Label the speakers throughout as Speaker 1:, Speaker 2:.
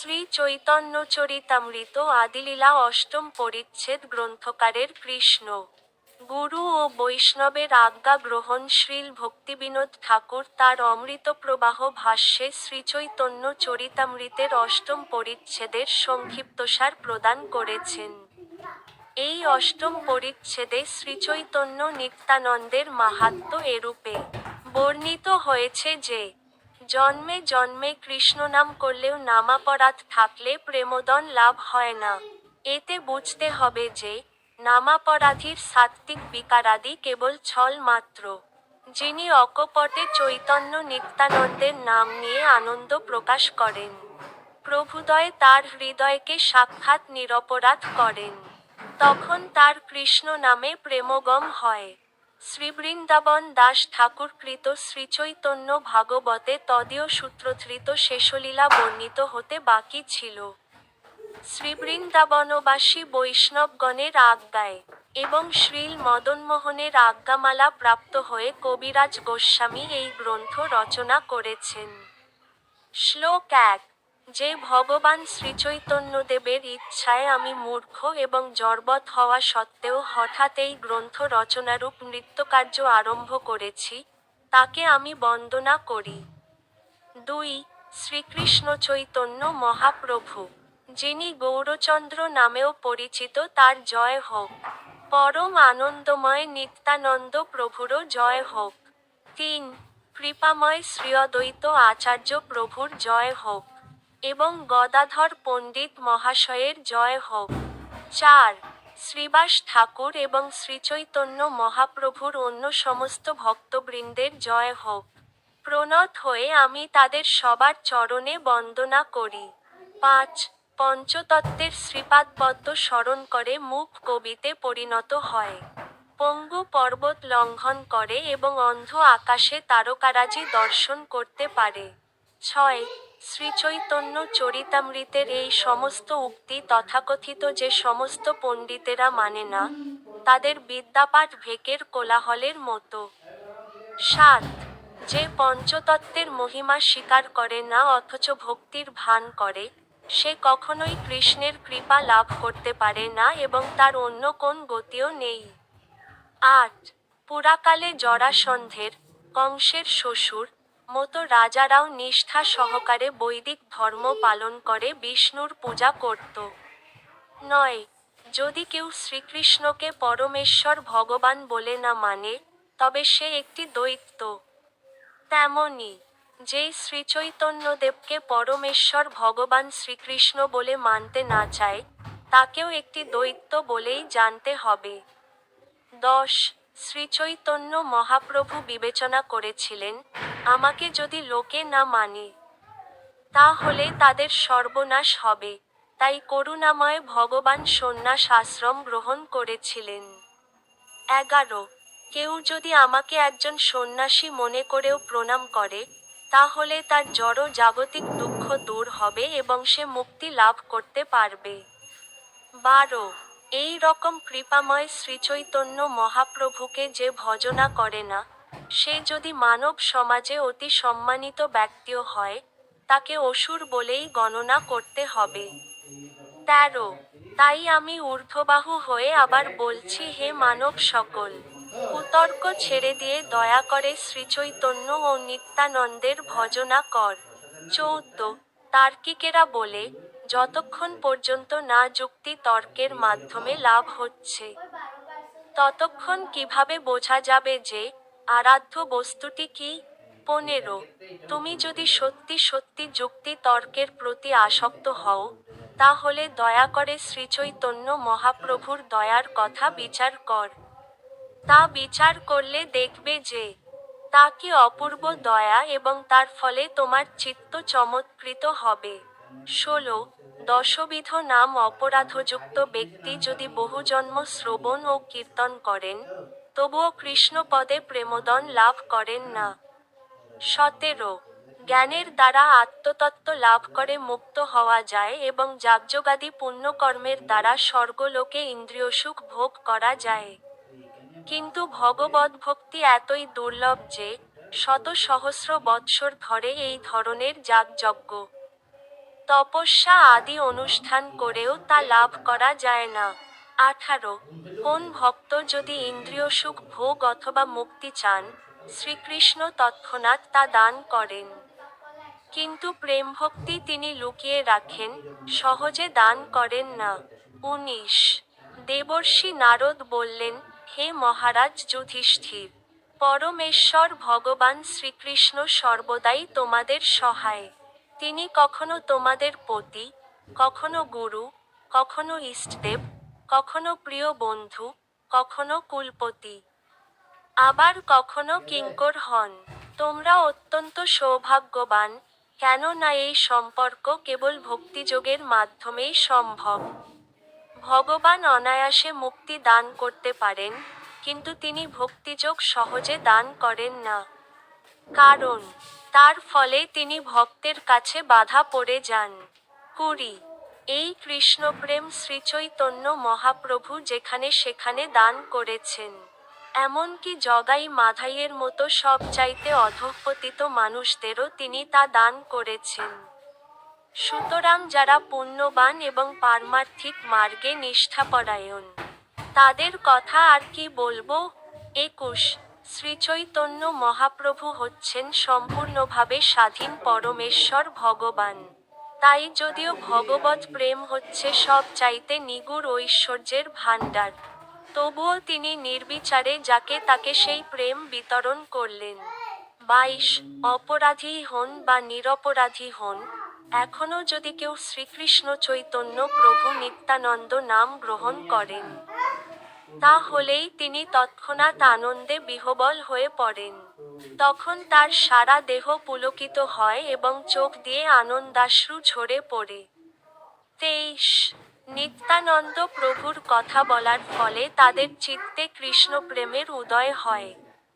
Speaker 1: শ্রী চৈতন্যচরিতামৃত আদিলীলা অষ্টম পরিচ্ছেদ গ্রন্থকারের কৃষ্ণ গুরু ও বৈষ্ণবের আজ্ঞা গ্রহণশীল ভক্তিবিনোদ ঠাকুর তার অমৃতপ্রবাহ ভাষ্যে শ্রীচৈতন্য চরিতামৃতের অষ্টম পরিচ্ছেদের সংক্ষিপ্তসার প্রদান করেছেন। এই অষ্টম পরিচ্ছেদে শ্রীচৈতন্য নিত্যানন্দের মাহাত্ম্য এরূপে বর্ণিত হয়েছে যে, জন্মে জন্মে কৃষ্ণনাম করলেও নামাপরাধ থাকলে প্রেমোদন লাভ হয় না। এতে বুঝতে হবে যে, নামাপরাধীর সাত্ত্বিক বিকারাদি কেবল ছল মাত্র। যিনি অকপটে চৈতন্য নিত্যানন্দের নাম নিয়ে আনন্দ প্রকাশ করেন, প্রভুদয় তার হৃদয়কে সাক্ষাৎ নিরপরাধ করেন, তখন তার কৃষ্ণ নামে প্রেমগম হয়। শ্রীবৃন্দাবন দাস ঠাকুরকৃত শ্রীচৈতন্য ভাগবতে তদীয় সূত্রধৃত শেষলীলা বর্ণিত হতে বাকি ছিল। শ্রীবৃন্দাবনবাসী বৈষ্ণবগণের আজ্ঞায় এবং শ্রীল মদনমোহনের আজ্ঞামালা প্রাপ্ত হয়ে কবিরাজ গোস্বামী এই গ্রন্থ রচনা করেছেন। শ্লোক ১। যে ভগবান শ্রীচৈতন্যদেবের ইচ্ছায় আমি মূর্খ এবং জড়বৎ হওয়া সত্ত্বেও হঠাৎ এই গ্রন্থ রচনারূপ নৃত্যকার্য আরম্ভ করেছি, তাকে আমি বন্দনা করি। ২। শ্রীকৃষ্ণ চৈতন্য মহাপ্রভু, যিনি গৌরচন্দ্র নামেও পরিচিত, তার জয় হোক। পরম আনন্দময় নিত্যানন্দ প্রভুরও জয় হোক। ৩। কৃপাময় শ্রী অদ্বৈত আচার্য প্রভুর জয় হোক এবং গদাধর পণ্ডিত মহাশয়ের জয় হোক। ৪। শ্রীবাস ঠাকুর এবং শ্রীচৈতন্য মহাপ্রভুর অন্য সমস্ত ভক্তবৃন্দের জয় হোক। প্রণত হয়ে আমি তাদের সবার চরণে বন্দনা করি। ৫। পঞ্চতত্ত্বের শ্রীপাদপদ্ম স্মরণ করে মুখ কবিতে পরিণত হয়, পঙ্গু পর্বত লঙ্ঘন করে এবং অন্ধ আকাশে তারকারাজি দর্শন করতে পারে। ৬। শ্রীচৈতন্য চরিতামৃতের এই সমস্ত উক্তি তথাকথিত যে সমস্ত পণ্ডিতেরা মানে না, তাদের বিদ্যাপাঠ ভেকের কোলাহলের মতো। ৭। যে পঞ্চতত্ত্বের মহিমা স্বীকার করে না অথচ ভক্তির ভান করে, সে কখনোই কৃষ্ণের কৃপা লাভ করতে পারে না এবং তার অন্য কোন গতিও নেই। ৮। পুরাকালে জরাসন্ধের, কংসের শ্বশুর, মতো রাজারাও নিষ্ঠা সহকারে বৈদিক ধর্ম পালন করে বিষ্ণুর পূজা করত। ৯। যদি কেউ শ্রীকৃষ্ণকে পরমেশ্বর ভগবান বলে না মানে, তবে সে একটি দৈত্য। তেমনি, যেই শ্রীচৈতন্যদেবকে পরমেশ্বর ভগবান শ্রীকৃষ্ণ বলে মানতে না চায়, তাকেও একটি দৈত্য বলেই জানতে হবে। ১০। শ্রীচৈতন্য মহাপ্রভু বিবেচনা করেছিলেন, আমাকে যদি লোকে না মানে, তাহলে তাদের সর্বনাশ হবে, তাই করুণাময় ভগবান সন্ন্যাস আশ্রম গ্রহণ করেছিলেন। ১১। কেউ যদি আমাকে একজন সন্ন্যাসী মনে করেও প্রণাম করে, তাহলে তার জড় জাগতিক দুঃখ দূর হবে এবং সে মুক্তি লাভ করতে পারবে। ১২। এই রকম কৃপাময় শ্রীচৈতন্য মহাপ্রভুকে যে ভজনা করে না, সে যদি মানব সমাজে অতি সম্মানিত ব্যক্তিও হয়, তাকে অসুর বলেই গণনা করতে হবে। ১৩। তাই আমি ঊর্ধ্ববাহু হয়ে আবার বলছি, হে মানব সকল, কুতর্ক ছেড়ে দিয়ে দয়া করে শ্রীচৈতন্য ও নিত্যানন্দের ভজনা কর। ১৪। তার্কিকেরা বলে, যতক্ষণ পর্যন্ত না যুক্তি তর্কের মাধ্যমে লাভ হচ্ছে, ততক্ষণ কিভাবে বোঝা যাবে যে, আরাধ্য বস্তুটি কি? ১৫। তুমি যদি সত্যি সত্যি যুক্তি তর্কের প্রতি আসক্ত হও, তাহলে দয়া করে শ্রীচৈতন্য মহাপ্রভুর দয়ার কথা বিচার কর। তা বিচার করলে দেখবে যে, তা কি অপূর্ব দয়া এবং তার ফলে তোমার চিত্ত চমৎকৃত হবে। ১৬। দশবিধ নাম অপরাধযুক্ত ব্যক্তি যদি বহুজন্ম শ্রবণ ও কীর্তন করেন, তবুও কৃষ্ণপদে প্রেমোদন লাভ করেন না। ১৭। জ্ঞানের দ্বারা আত্মতত্ত্ব লাভ করে মুক্ত হওয়া যায় এবং যাগযজ্ঞাদি পুণ্যকর্মের দ্বারা স্বর্গলোকে ইন্দ্রিয়সুখ ভোগ করা যায়। কিন্তু ভগবদ্ভক্তি এতই দুর্লভ যে, শত সহস্র বৎসর ধরে এই ধরনের যাগযজ্ঞ, তপস্যা আদি অনুষ্ঠান করেও তা লাভ করা যায় না। 18 কোন ভক্ত যদি ইন্দ্রিয় সুখ ভোগ অথবা মুক্তি চান, শ্রীকৃষ্ণ তৎক্ষণাৎ তা দান করেন। কিন্তু প্রেমভক্তি তিনি লুকিয়ে রাখেন, সহজে দান করেন না। 19 দেবর্ষি নারদ বললেন, হে মহারাজ যুধিষ্ঠির, পরমেশ্বর ভগবান শ্রীকৃষ্ণ সর্বদাই তোমাদের সহায়। তিনি কখনো তোমাদের পতি, কখনো গুরু, কখনো ইষ্টদেব, কখনো প্রিয় বন্ধু, কখনো কুলপতি, আবার কখনো কিঙ্কর হন। তোমরা অত্যন্ত সৌভাগ্যবান, কেননা এই সম্পর্ক কেবল ভক্তিযোগের মাধ্যমেই সম্ভব। ভগবান অনায়াসে মুক্তি দান করতে পারেন, কিন্তু তিনি ভক্তিযোগ সহজে দান করেন না। কারণ তার ফলে তিনি ভক্তের কাছে বাধা পড়ে যান। 20 এই কৃষ্ণপ্রেম শ্রীচৈতন্য মহাপ্রভু যেখানে সেখানে দান করেছেন। এমনকি জগাই মাধাইয়ের মতো সবচাইতে অধঃপতিত মানুষদেরও তিনি তা দান করেছেন। সুতরাং যারা পুণ্যবান এবং পারমার্থিক মার্গে নিষ্ঠাপরায়ণ, তাদের কথা আর কি বলবো। 21 শ্রীচৈতন্য মহাপ্রভু হচ্ছেন সম্পূর্ণভাবে স্বাধীন পরমেশ্বর ভগবান। তাই যদিও ভগবৎ প্রেম হচ্ছে সব চাইতে নিগুড় ঐশ্বর্যের ভাণ্ডার, তবুও তিনি নির্বিচারে যাকে তাকে সেই প্রেম বিতরণ করলেন। 22 অপরাধী হন বা নিরপরাধী হন, এখনো যদি কেউ শ্রীকৃষ্ণ চৈতন্য প্রভু নিত্যানন্দ নাম গ্রহণ করেন, তাহলেই তিনি তৎক্ষণাৎ আনন্দে বিহ্বল হয়ে পড়েন। তখন তার সারা দেহ পুলকিত হয় এবং চোখ দিয়ে আনন্দাশ্রু ঝরে পড়ে। 23 নিত্যানন্দ প্রভুর কথা বলার ফলে তাদের চিত্তে কৃষ্ণপ্রেমের উদয় হয়।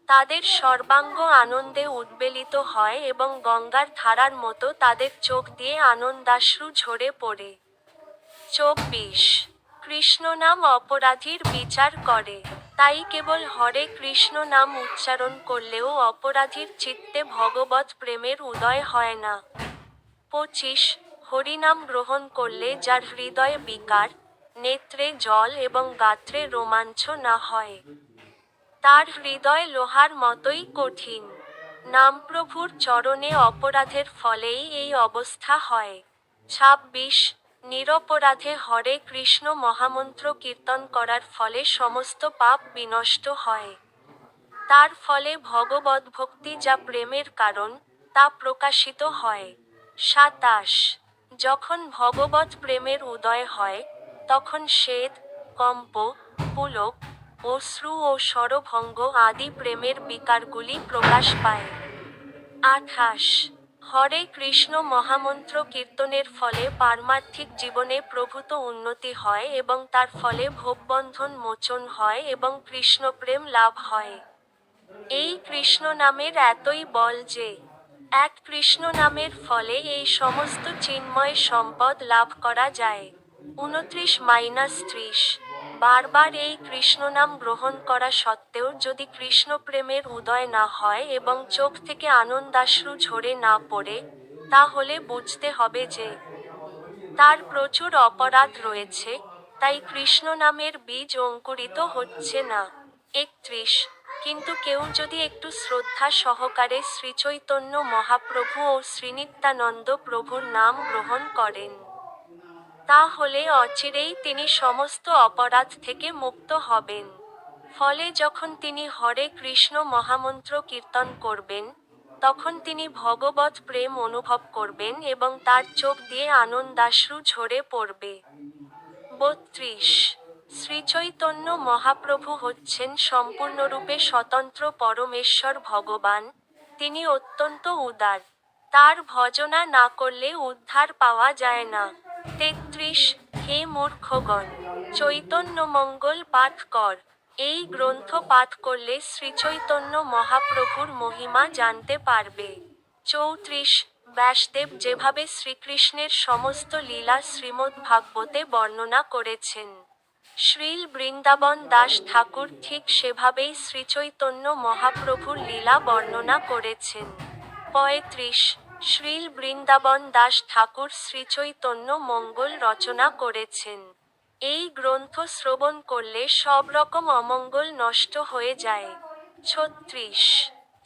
Speaker 1: তাদের সর্বাঙ্গ আনন্দে উদ্বেলিত হয় এবং গঙ্গার ধারার মতো তাদের চোখ দিয়ে আনন্দাশ্রু ঝরে পড়ে। 24 কৃষ্ণ নাম অপরাধীর বিচার করে, তাই কেবল হরে কৃষ্ণ নাম উচ্চারণ করলেও অপরাধীর চিত্তে ভগবৎ প্রেমের উদয় হয় না। 25 হরিনাম গ্রহণ করলে যার হৃদয়ে বিকার, নেত্রে জল এবং গাত্রে রোমাঞ্চ না হয়, তার হৃদয় লোহার মতোই কঠিন। নামপ্রভুর চরণে অপরাধের ফলেই এই অবস্থা হয়। 26 নিরপরাধে হরে কৃষ্ণ মহামন্ত্র কীর্তন করার ফলে সমস্ত পাপ বিনষ্ট হয়। তার ফলে ভগবদ্ভক্তি যা প্রেমের কারণ, তা প্রকাশিত হয়। 27 যখন ভগবৎ প্রেমের উদয় হয়, তখন শ্বেত, কম্প, পুলক, অশ্রু ও স্বরভঙ্গ আদি প্রেমের বিকারগুলি প্রকাশ পায়। 28 হরে কৃষ্ণ মহামন্ত্র কীর্তনের ফলে পারমার্থিক জীবনে প্রভূত উন্নতি হয় এবং তার ফলে ভববন্ধন মোচন হয় এবং কৃষ্ণপ্রেম লাভ হয়। এই কৃষ্ণ নামের এতই বল যে, এক কৃষ্ণ নামের ফলে এই সমস্ত চিন্ময় সম্পদ লাভ করা যায়। 29-30 বারবার এই কৃষ্ণনাম গ্রহণ করা সত্ত্বেও যদি কৃষ্ণপ্রেমের উদয় না হয় এবং চোখ থেকে আনন্দাশ্রু ঝরে না পড়ে, তাহলে বুঝতে হবে যে তার প্রচুর অপরাধ রয়েছে, তাই কৃষ্ণনামের বীজ অঙ্কুরিত হচ্ছে না। 31 কিন্তু কেউ যদি একটু শ্রদ্ধা সহকারে শ্রীচৈতন্য মহাপ্রভু ও শ্রীনিত্যানন্দ প্রভুর নাম গ্রহণ করেন, তাহলে অচিরেই তিনি সমস্ত অপরাধ থেকে মুক্ত হবেন। ফলে যখন তিনি হরে কৃষ্ণ মহামন্ত্র কীর্তন করবেন, তখন তিনি ভগবৎ প্রেম অনুভব করবেন এবং তার চোখ দিয়ে আনন্দাশ্রু ঝরে পড়বে। 32 শ্রীচৈতন্য মহাপ্রভু হচ্ছেন সম্পূর্ণরূপে স্বতন্ত্র পরমেশ্বর ভগবান, তিনি অত্যন্ত উদার। তার ভজনা না করলে উদ্ধার পাওয়া যায় না। 33 হে মূর্খগণ, চৈতন্যমঙ্গল পাঠ কর। এই গ্রন্থ পাঠ করলে শ্রীচৈতন্য মহাপ্রভুর মহিমা জানতে পারবে। 34 ব্যাসদেব যেভাবে শ্রীকৃষ্ণের সমস্ত লীলা শ্রীমদ্ভাগবতে বর্ণনা করেছেন, শ্রীল বৃন্দাবন দাস ঠাকুর ঠিক সেভাবেই শ্রীচৈতন্য মহাপ্রভুর লীলা বর্ণনা করেছেন। 35 শ্রীল বৃন্দাবন দাস ঠাকুর শ্রীচৈতন্য মঙ্গল রচনা করেছেন। এই গ্রন্থ শ্রবণ করলে সব রকম অমঙ্গল নষ্ট হয়ে যায়। ৩৬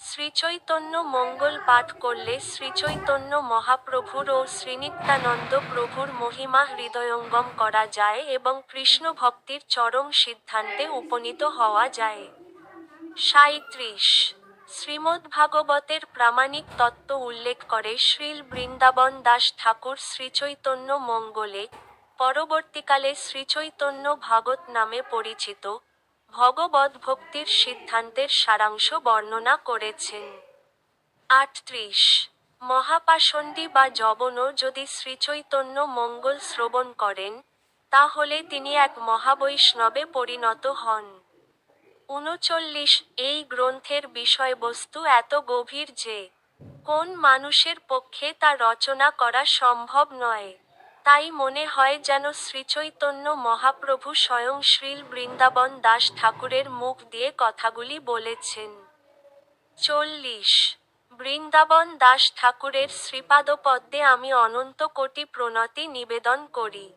Speaker 1: শ্রীচৈতন্য মঙ্গল পাঠ করলে শ্রীচৈতন্য মহাপ্রভুর ও শ্রীনিত্যানন্দ প্রভুর মহিমা হৃদয়ঙ্গম করা যায় এবং কৃষ্ণ ভক্তির চরম সিদ্ধান্তে উপনীত হওয়া যায়। ৩৭ শ্রীমদ্ভাগবতের প্রামাণিক তত্ত্ব উল্লেখ করে শ্রীল বৃন্দাবন দাস ঠাকুর শ্রীচৈতন্য মঙ্গলে, পরবর্তীকালে শ্রীচৈতন্য ভাগবত নামে পরিচিত, ভগবদ্ভক্তির সিদ্ধান্তের সারাংশ বর্ণনা করেছেন। ৩৮ মহাপাষণ্ডী বা যবনও যদি শ্রীচৈতন্য মঙ্গল শ্রবণ করেন, তাহলে তিনি এক মহাবৈষ্ণবে পরিণত হন। ৩৯ এই গ্রন্থের বিষয়বস্তু এত গভীর যে, কোন মানুষের পক্ষে তা রচনা করা সম্ভব নয়। তাই মনে হয় যেন শ্রীচৈতন্য মহাপ্রভু স্বয়ং শ্রীল বৃন্দাবন দাস ঠাকুরের মুখ দিয়ে কথাগুলি বলেছেন। ৪০ বৃন্দাবন দাস ঠাকুরের শ্রীপাদপদ্মে আমি অনন্ত কোটি প্রণতি নিবেদন করি।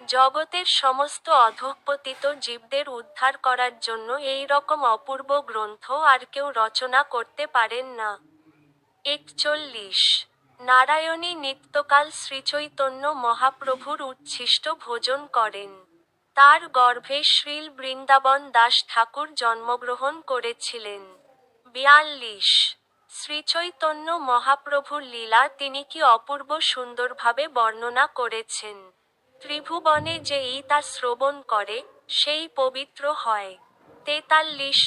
Speaker 1: জগতের সমস্ত অধঃপতিত জীবদের উদ্ধার করার জন্য এই রকম অপূর্ব গ্রন্থ আর কেউ রচনা করতে পারেন না। ৪১ নারায়ণী নিত্যকাল শ্রীচৈতন্য মহাপ্রভুর উচ্ছিষ্ট ভোজন করেন। তার গর্ভে শ্রীল বৃন্দাবন দাস ঠাকুর জন্মগ্রহণ করেছিলেন। ৪২ শ্রীচৈতন্য মহাপ্রভুর লীলা তিনি কি অপূর্ব সুন্দরভাবে বর্ণনা করেছেন। ত্রিভুবনে যে তা শ্রবণ করে, সেই পবিত্র হয়। ৪৩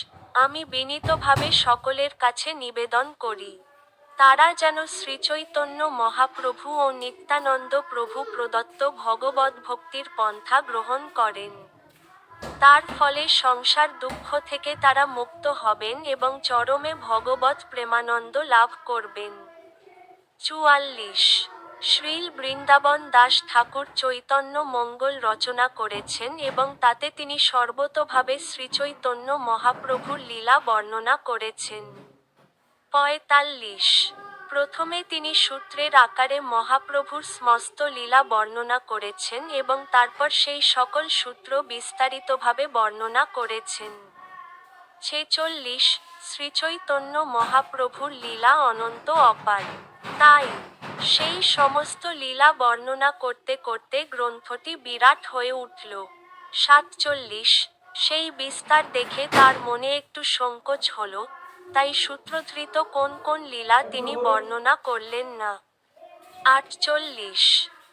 Speaker 1: আমি বিনীতভাবে সকলের কাছে নিবেদন করি, তারা যেন শ্রীচৈতন্য মহাপ্রভু ও নিত্যানন্দ প্রভু প্রদত্ত ভগবদ্ভক্তির পন্থা গ্রহণ করেন। তার ফলে সংসার দুঃখ থেকে তারা মুক্ত হবেন এবং চরমে ভগবৎ প্রেমানন্দ লাভ করবেন। ৪৪ শ্রীল বৃন্দাবন দাস ঠাকুর চৈতন্য মঙ্গল রচনা করেছেন এবং তাতে তিনি সর্বতোভাবে শ্রীচৈতন্য মহাপ্রভুর লীলা বর্ণনা করেছেন। ৪৫ প্রথমে তিনি সূত্রের আকারে মহাপ্রভুর সমস্ত লীলা বর্ণনা করেছেন এবং তারপর সেই সকল সূত্র বিস্তারিতভাবে বর্ণনা করেছেন। ৪৬ শ্রীচৈতন্য মহাপ্রভুর লীলা অনন্ত অপার। তাই সেই সমস্ত লীলা বর্ণনা করতে করতে গ্রন্থটি বিরাট হয়ে উঠল। ৪৭ সেই বিস্তার দেখে তার মনে একটু সংকোচ হল, তাই সূত্রধৃত কোন কোন লীলা তিনি বর্ণনা করলেন না। ৪৮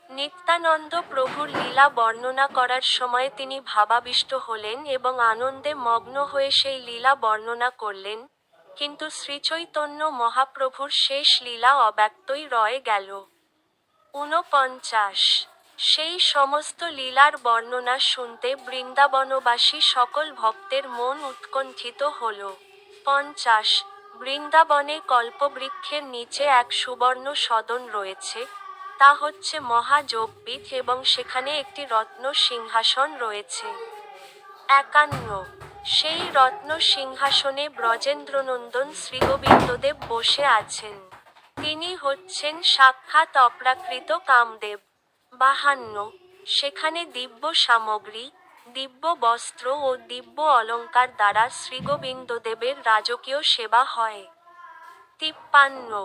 Speaker 1: নিত্যানন্দ প্রভুর লীলা বর্ণনা করার সময় তিনি ভাবাবিষ্ট হলেন এবং আনন্দে মগ্ন হয়ে সেই লীলা বর্ণনা করলেন, কিন্তু শ্রীচৈতন্য মহাপ্রভুর শেষ লীলা অব্যক্তই রয়ে গেল। ৪৯ সেই সমস্ত লীলার বর্ণনা শুনতে বৃন্দাবনবাসী সকল ভক্তের মন উৎকণ্ঠিত হল। ৫০ বৃন্দাবনে কল্পবৃক্ষের নিচে এক সুবর্ণ সদন রয়েছে, তা হচ্ছে মহাযোগপীঠ এবং সেখানে একটি রত্ন সিংহাসন রয়েছে। ৫১ সেই রত্ন সিংহাসনে ব্রজেন্দ্রনন্দন শ্রীগোবিন্দদেব বসে আছেন। তিনি হচ্ছেন সাক্ষাৎ অপ্রাকৃত কামদেব। ৫২ সেখানে দিব্য সামগ্রী, দিব্য বস্ত্র ও দিব্য অলঙ্কার দ্বারা শ্রীগোবিন্দদেবের রাজকীয় সেবা হয়। ৫৩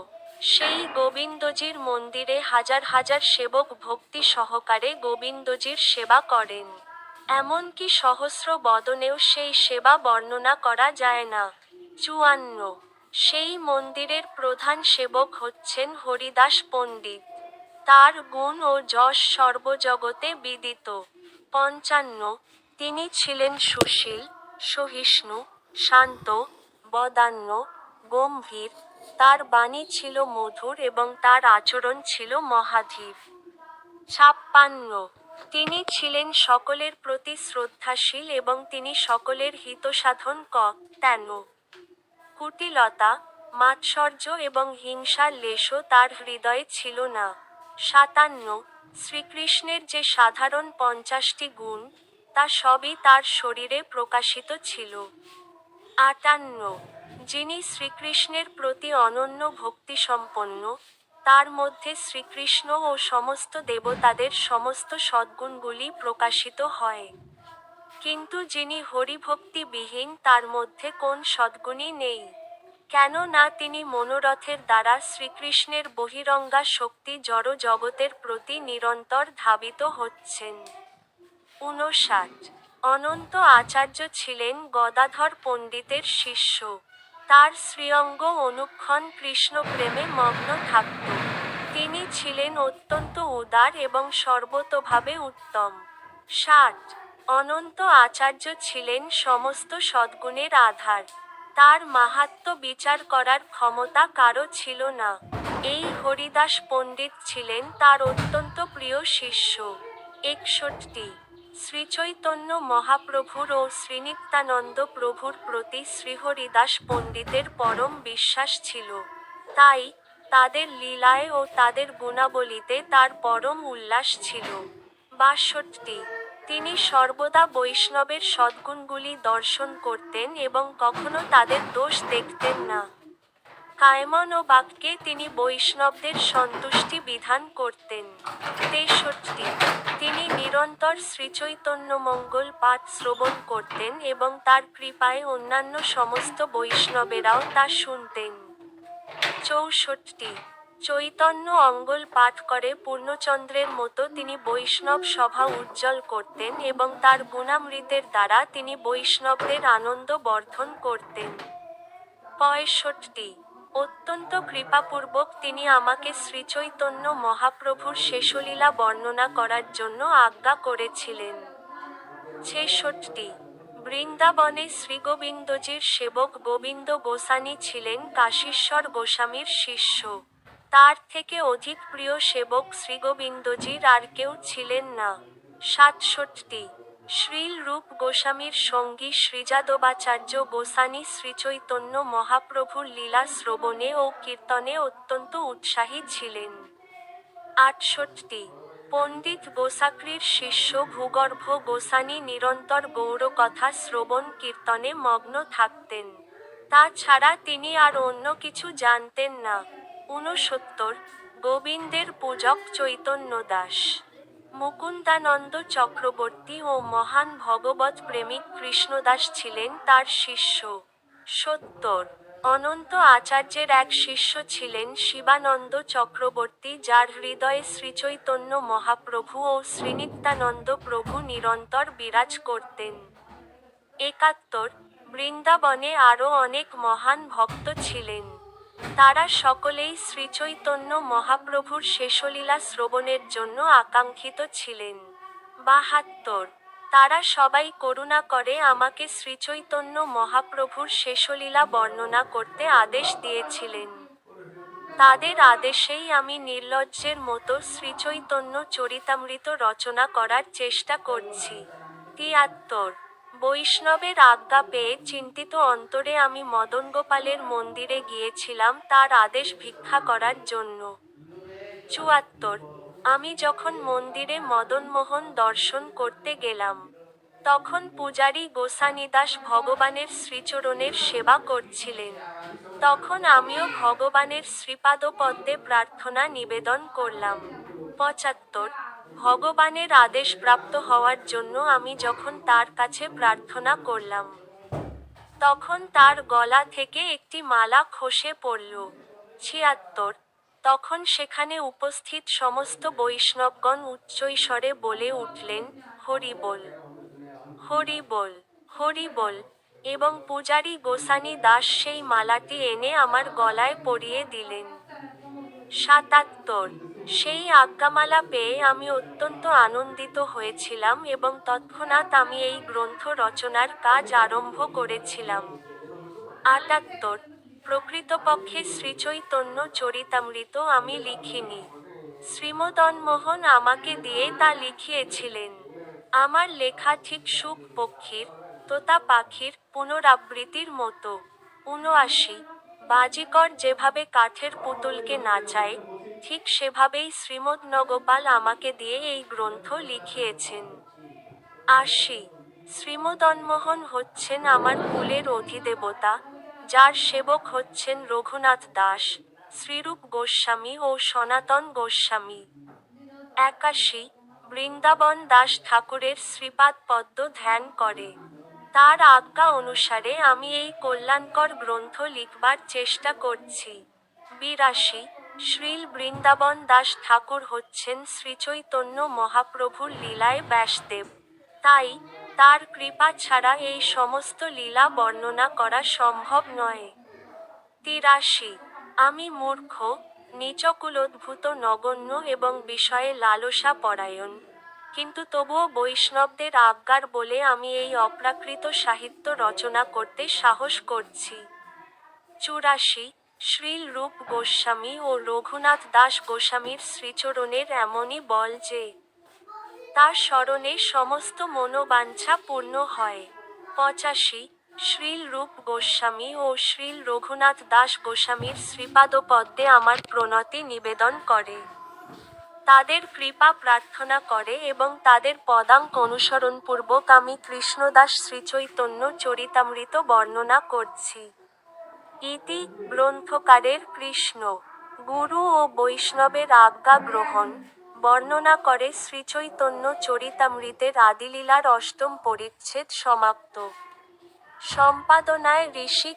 Speaker 1: সেই গোবিন্দজির মন্দিরে হাজার হাজার সেবক ভক্তি সহকারে গোবিন্দজির সেবা করেন। এমনকি সহস্র বদনেও সেই সেবা বর্ণনা করা যায় না। ৫৪ সেই মন্দিরের প্রধান সেবক হচ্ছেন হরিদাস পণ্ডিত। তার গুণ ও যশ সর্বজগতে বিদিত। ৫৫ তিনি ছিলেন সুশীল, সহিষ্ণু, শান্ত, বদান্য, গম্ভীর, তার বাণী ছিল মধুর এবং তার আচরণ ছিল মহাধীর। ৫৬ তিনি ছিলেন সকলের প্রতি শ্রদ্ধাশীল এবং তিনি সকলের হিতসাধন তেন। কুটিলতা, মাৎসর্য এবং হিংসার লেশও তার হৃদয়ে ছিল না। ৫৭ শ্রীকৃষ্ণের যে সাধারণ ৫০টি গুণ, তা সবই তার শরীরে প্রকাশিত ছিল। ৫৮ যিনি শ্রীকৃষ্ণের প্রতি অনন্য ভক্তিসম্পন্ন, তার মধ্যে শ্রীকৃষ্ণ ও সমস্ত দেবতাদের সমস্ত সদ্গুণগুলি প্রকাশিত হয়। কিন্তু যিনি হরিভক্তিবিহীন তার মধ্যে কোন সদ্গুণই নেই। কেননা তিনি মনোরথের দ্বারা শ্রীকৃষ্ণের বহিরঙ্গা শক্তি জড় জগতের প্রতি নিরন্তর ধাবিত হচ্ছেন। ৫৯ অনন্ত আচার্য ছিলেন গদাধর পণ্ডিতের শিষ্য। তার শ্রীঅঙ্গ অনুক্ষণ কৃষ্ণপ্রেমে মগ্ন থাকত। তিনি ছিলেন অত্যন্ত উদার এবং সর্বতোভাবে উত্তম। ৬০ অনন্ত আচার্য ছিলেন সমস্ত সদ্গুণের আধার। তার মাহাত্ম্য বিচার করার ক্ষমতা কারো ছিল না। এই হরিদাস পণ্ডিত ছিলেন তার অত্যন্ত প্রিয় শিষ্য। ৬১ শ্রীচৈতন্য মহাপ্রভুর ও শ্রীনিত্যানন্দ প্রভুর প্রতি শ্রীহরিদাস পণ্ডিতের পরম বিশ্বাস ছিল। তাই, তাদের লীলায় ও তাদের গুণাবলিতে তার পরম উল্লাস ছিল। ৬২ তিনি সর্বদা বৈষ্ণবের সদ্গুণগুলি দর্শন করতেন এবং কখনো তাদের দোষ দেখতেন না। কায়মন ও বাক্যে তিনি বৈষ্ণবদের সন্তুষ্টি বিধান করতেন। ৬৩ তিনি নিরন্তর শ্রীচৈতন্যমঙ্গল পাঠ শ্রবণ করতেন এবং তার কৃপায় অন্যান্য সমস্ত বৈষ্ণবেরাও তা শুনতেন। ৬৪ চৈতন্য অঙ্গল পাঠ করে পূর্ণচন্দ্রের মতো তিনি বৈষ্ণব সভা উজ্জ্বল করতেন এবং তার গুণামৃতের দ্বারা তিনি বৈষ্ণবদের আনন্দ বর্ধন করতেন। ৬৫ অত্যন্ত কৃপাপূর্বক তিনি আমাকে শ্রীচৈতন্য মহাপ্রভুর শেষলীলা বর্ণনা করার জন্য আজ্ঞা করেছিলেন। ৬৬ বৃন্দাবনে শ্রীগোবিন্দজির সেবক গোবিন্দ গোসানি ছিলেন কাশীশ্বর গোস্বামীর শিষ্য। তার থেকে অধিক প্রিয় সেবক শ্রীগোবিন্দজির আর কেউ ছিলেন না। ৬৭ শ্রীল রূপ গোস্বামীর সঙ্গী শ্রীযাদবাচার্য গোসানি শ্রীচৈতন্য মহাপ্রভুর লীলা শ্রবণে ও কীর্তনে অত্যন্ত উৎসাহী ছিলেন। ৬৮ পণ্ডিত গোসাকৃর শিষ্য ভূগর্ভ গোসানি নিরন্তর গৌরকথা শ্রবণ কীর্তনে মগ্ন থাকতেন। তাছাড়া তিনি আর অন্য কিছু জানতেন না। ৬৯ গোবিন্দের পূজক চৈতন্যদাস মুকুন্দানন্দ চক্রবর্তী ও মহান ভগবৎ প্রেমিক কৃষ্ণদাস ছিলেন তার শিষ্য। ৭০ অনন্ত আচার্যের এক শিষ্য ছিলেন শিবানন্দ চক্রবর্তী যার হৃদয়ে শ্রীচৈতন্য মহাপ্রভু ও শ্রীনিত্যানন্দ প্রভু নিরন্তর বিরাজ করতেন। ৭১ বৃন্দাবনে আরও অনেক মহান ভক্ত ছিলেন। তারা সকলেই শ্রীচৈতন্য মহাপ্রভুর শেষলীলা শ্রবণের জন্য আকাঙ্ক্ষিত ছিলেন। ৭২ তারা সবাই করুণা করে আমাকে শ্রীচৈতন্য মহাপ্রভুর শেষলীলা বর্ণনা করতে আদেশ দিয়েছিলেন। তাদের আদেশেই আমি নির্লজ্জের মতো শ্রীচৈতন্য চরিতামৃত রচনা করার চেষ্টা করছি। ৭৩ বৈষ্ণবের আজ্ঞা পেয়ে চিন্তিত অন্তরে আমি মদনগোপালের মন্দিরে গিয়েছিলাম তার আদেশ ভিক্ষা করার জন্য। ৭৪ আমি যখন মন্দিরে মদনমোহন দর্শন করতে গেলাম, তখন পূজারী গোসানিদাস ভগবানের শ্রীচরণের সেবা করছিলেন। তখন আমিও ভগবানের শ্রীপাদপদ্মে প্রার্থনা নিবেদন করলাম। ৭৫ ভগবানের আদেশ প্রাপ্ত হওয়ার জন্য আমি যখন তার কাছে প্রার্থনা করলাম, তখন তার গলা থেকে একটি মালা খসে পড়ল। ৭৬ তখন সেখানে উপস্থিত সমস্ত বৈষ্ণবগণ উচ্চৈঃস্বরে বলে উঠলেন, হরি বল, হরি বল, হরি বল, এবং পূজারী গোসানি দাস সেই মালাটি এনে আমার গলায় পরিয়ে দিলেন। ৭৭ সেই আজ্ঞামালা পেয়ে আমি অত্যন্ত আনন্দিত হয়েছিলাম এবং তৎক্ষণাৎ আমি এই গ্রন্থ রচনার কাজ আরম্ভ করেছিলাম। ৭৮ প্রকৃতপক্ষে শ্রীচৈতন্য চরিতামৃত আমি লিখিনি। শ্রীমদনমোহন আমাকে দিয়ে তা লিখিয়েছিলেন। আমার লেখা ঠিক সুখ পক্ষীর, তোতা পাখির পুনরাবৃত্তির মতো। ৭৯ বাজিকর যেভাবে কাঠের পুতুলকে নাচায়, ঠিক সেভাবেই শ্রীমদ্নগোপাল আমাকে দিয়ে এই গ্রন্থ লিখিয়েছেন। ৮০ শ্রীমদনমোহন হচ্ছেন আমার কুলের অধিদেবতা, যার সেবক হচ্ছেন রঘুনাথ দাস, শ্রীরূপ গোস্বামী ও সনাতন গোস্বামী। 81 বৃন্দাবন দাস ঠাকুরের শ্রীপাদ পদ্ম ধ্যান করে। তার আজ্ঞা অনুসারে আমি এই কল্যাণকর গ্রন্থ লিখবার চেষ্টা করছি। 82 শ্রীল বৃন্দাবন দাস ঠাকুর হচ্ছেন শ্রীচৈতন্য মহাপ্রভুর লীলায় ব্যাসদেব। তাই তার কৃপা ছাড়া এই সমস্ত লীলা বর্ণনা করা সম্ভব নয়। 83 আমি মূর্খ, নীচকুলোদ্ভূত, নগণ্য এবং বিষয়ে লালসা পরায়ণ, কিন্তু তবুও বৈষ্ণবদের আজ্ঞার বলে আমি এই অপ্রাকৃত সাহিত্য রচনা করতে সাহস করছি। 84 শ্রীল রূপ গোস্বামী ও রঘুনাথ দাস গোস্বামীর শ্রীচরণের এমনই বল যে তার স্মরণে সমস্ত মনোবাঞ্ছা পূর্ণ হয়। 85 শ্রীল রূপ গোস্বামী ও শ্রীল রঘুনাথ দাস গোস্বামীর শ্রীপাদপদ্মে আমার প্রণতি নিবেদন করে, তাদের কৃপা প্রার্থনা করে এবং তাদের পদাঙ্ক অনুসরণপূর্বক আমি কৃষ্ণদাস শ্রীচৈতন্য চরিতামৃত বর্ণনা করছি। ইতি গ্রন্থকারের কৃষ্ণ, গুরু ও বৈষ্ণবের আজ্ঞা গ্রহণ বর্ণনা করে শ্রীচৈতন্য চরিতামৃতের আদিলীলার অষ্টম পরিচ্ছেদ সমাপ্ত। সম্পাদনায় ঋষি